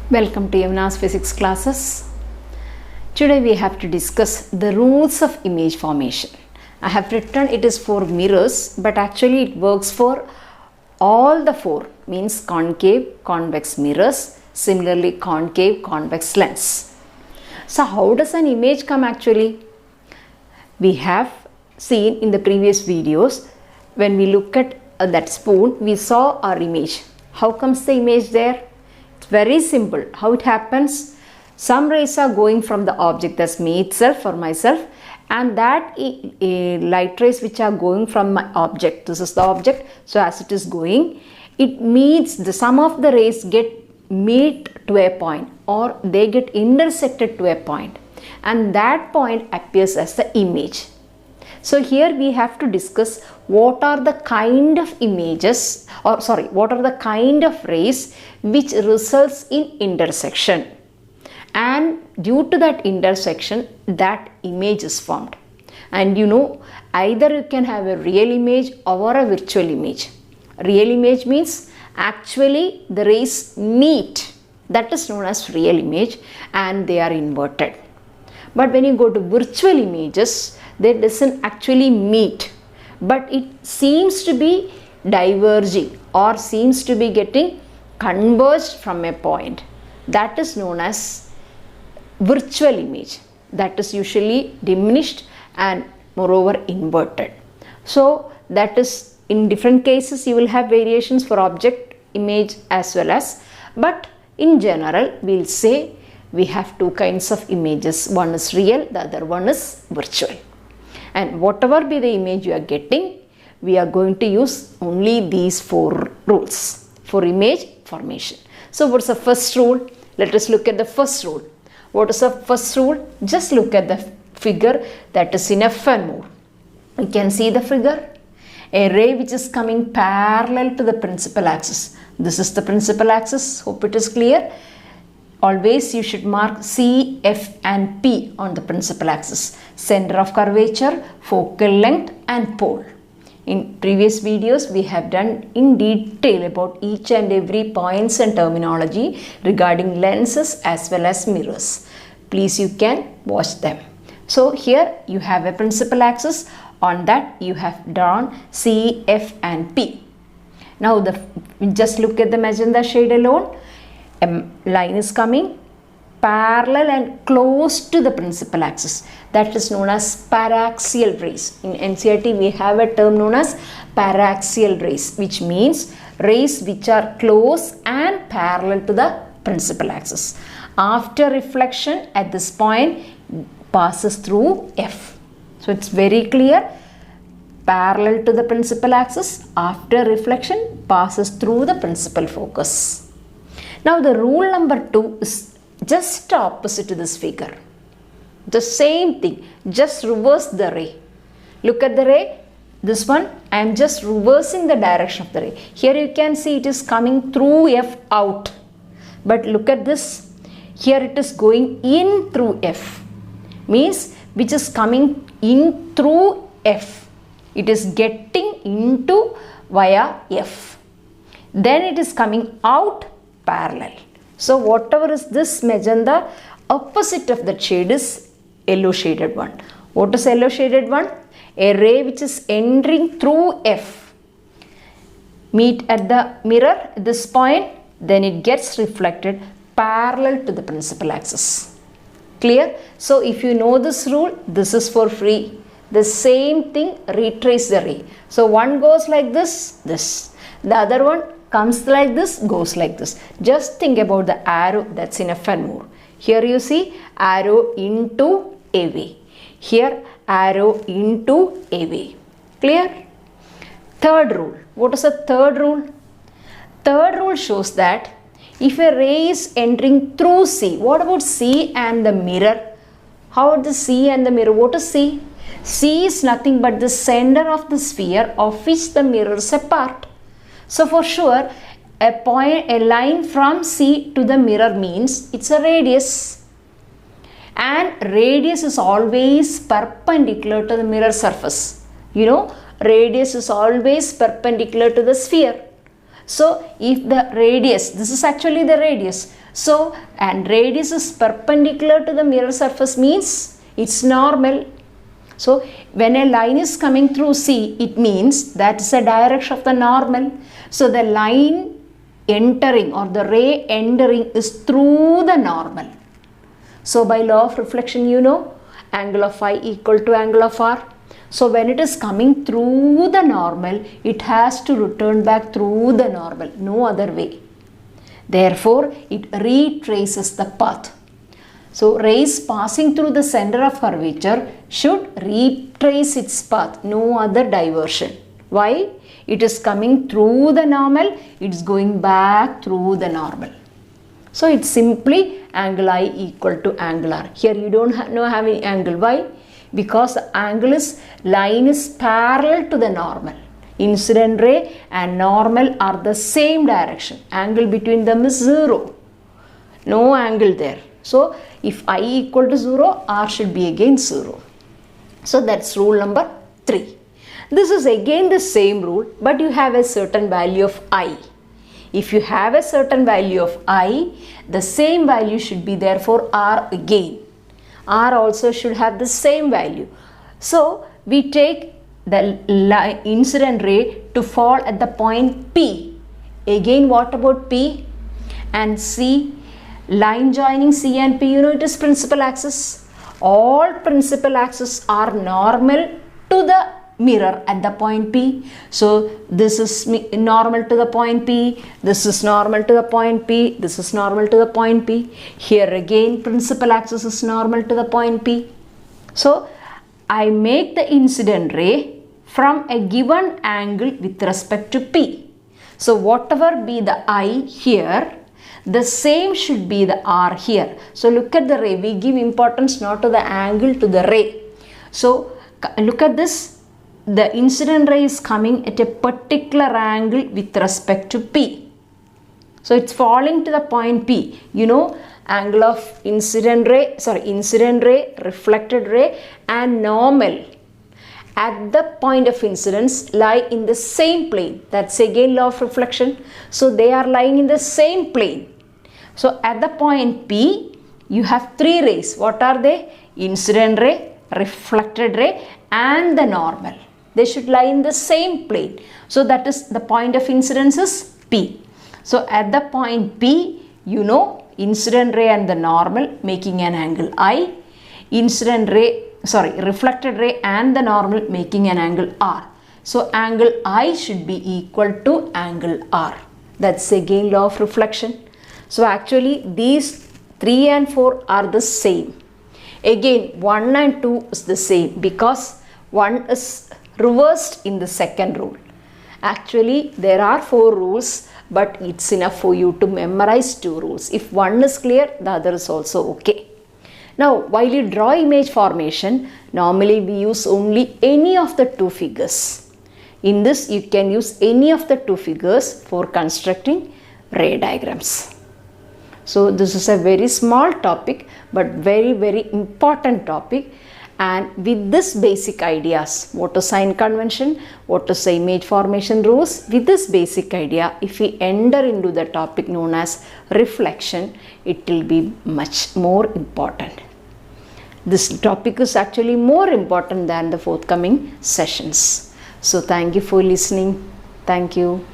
Welcome to Yamuna's physics classes. Today we have to discuss the rules of image formation. I have written it is for mirrors, but actually it works for all the four, means concave, convex mirrors, similarly concave, convex lens. So how does an image come actually? We have seen in the previous videos, when we look at that spoon, we saw our image. How comes the image there? It's very simple. How it happens? Some rays are going from the object, that's me itself or myself, and that light rays which are going from my object, this is the object, so as it is going, it meets the sum of the rays meet to a point, or they get intersected to a point, and that point appears as the image. So here we have to discuss what are the kind of images, what are the kind of rays which results in intersection, and due to that intersection that image is formed. And you know, either you can have a real image or a virtual image. Real image means actually the rays meet, that is known as real image, and they are inverted. But when you go to virtual images, they doesn't actually meet, but it seems to be diverging or seems to be getting converged from a point. That is known as virtual image. That is usually diminished and moreover inverted. So that is, in different cases you will have variations for object image as well as, but in general we'll say we have two kinds of images. One is real, the other one is virtual. And whatever be the image you are getting, we are going to use only these four rules for image formation. So what's the first rule? Let us look at the first rule. What is the first rule? Just look at the figure that is in F and more. You can see the figure. A ray which is coming parallel to the principal axis. This is the principal axis. Hope it is clear. Always you should mark C, F and P on the principal axis. Center of curvature, focal length and pole. In previous videos we have done in detail about each and every points and terminology regarding lenses as well as mirrors. Please, you can watch them. So here you have a principal axis. On that you have drawn C, F and P. Now just look at the magenta shade alone. A line is coming parallel and close to the principal axis. That is known as paraxial rays. In NCERT we have a term known as paraxial rays, which means rays which are close and parallel to the principal axis. After reflection at this point passes through F. So it's very clear. Parallel to the principal axis, after reflection passes through the principal focus. Now the rule number 2 is just opposite to this figure. The same thing, just reverse the ray. Look at the ray. This one, I am just reversing the direction of the ray. Here you can see it is coming through F out. But look at this. Here it is going in through F. Means which is coming in through F. It is getting into via F. Then it is coming out parallel. So whatever is this magenta, opposite of that shade is yellow shaded one. What is yellow shaded one? A ray which is entering through F. Meet at the mirror at this point, then it gets reflected parallel to the principal axis. Clear? So if you know this rule, this is for free. The same thing, retrace the ray. So one goes like this, this. The other one comes like this, goes like this. Just think about the arrow that's in F and more. Here you see arrow into a way. Here arrow into a way. Clear? Third rule. What is the third rule? Third rule shows that if a ray is entering through C, what about C and the mirror? How about the C and the mirror? What is C? C is nothing but the center of the sphere of which the mirror is a part. So for sure, a line from C to the mirror means it's a radius. And radius is always perpendicular to the mirror surface. You know, radius is always perpendicular to the sphere. So if the radius, this is actually the radius. So, and radius is perpendicular to the mirror surface means it's normal. So when a line is coming through C, it means that's the direction of the normal. So the line entering or the ray entering is through the normal. So by law of reflection, you know, angle of phi equal to angle of R. So when it is coming through the normal, it has to return back through the normal, no other way. Therefore, it retraces the path. So rays passing through the center of curvature should retrace its path, no other diversion. Why? It is coming through the normal, it is going back through the normal. So it's simply angle I equal to angle R. Here you don't have any angle. Why? Because the angle is, line is parallel to the normal. Incident ray and normal are the same direction. Angle between them is 0. No angle there. So if I equal to 0, R should be again 0. So that's rule number 3. This is again the same rule, but you have a certain value of I. If you have a certain value of I, the same value should be there for R again. R also should have the same value. So we take the incident ray to fall at the point P. Again, what about P and C? Line joining C and P, you know, it is principal axis. All principal axes are normal to the mirror at the point P. So this is normal to the point P, this is normal to the point P, this is normal to the point P. Here again principal axis is normal to the point P. So I make the incident ray from a given angle with respect to P. So whatever be the I here, the same should be the R here. So look at the ray, we give importance not to the angle, to the ray. So look at this, the incident ray is coming at a particular angle with respect to P. So it's falling to the point P. You know, angle of incident ray, reflected ray and normal at the point of incidence lie in the same plane. That's again law of reflection. So they are lying in the same plane. So at the point P, you have 3 rays. What are they? Incident ray, reflected ray and the normal. They should lie in the same plane. So that is the point of incidence is P. So at the point P, you know, incident ray and the normal making an angle I, reflected ray and the normal making an angle R. So angle I should be equal to angle R. That's again law of reflection. So actually these 3 and 4 are the same. Again 1 and 2 is the same because 1 is reversed in the second rule. Actually there are 4 rules, but it's enough for you to memorize 2 rules. If one is clear, the other is also okay. Now while you draw image formation, normally we use only any of the 2 figures. In this you can use any of the 2 figures for constructing ray diagrams. So this is a very small topic but very important topic, and with this basic ideas, what is sign convention, what is the image formation rules, with this basic idea, if we enter into the topic known as reflection, it will be much more important. This topic is actually more important than the forthcoming sessions. So thank you for listening. Thank you.